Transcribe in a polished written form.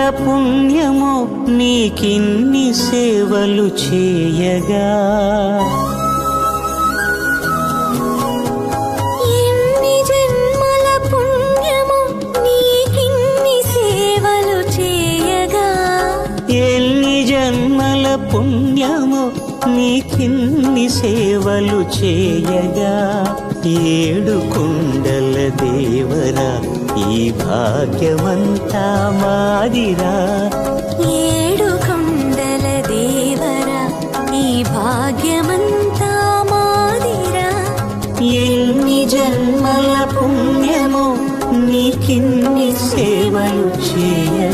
పుణ్యమో నీకిన్ని సేవలు చేయగా. ఎన్ని జన్మల పుణ్యమో నీకిన్ని సేవలు చేయగా. ఎన్ని జన్మల పుణ్యమో నీకిన్ని సేవలు చేయగా. ఏడు కొండల దేవరా ఈ భాగ్యమంతా మాదిరా. ఏడు కొండల దేవరా ఈ భాగ్యమంతా మాదిరా. ఎన్ని జన్మల పుణ్యమో నీకిన్ని సేవలు చేయ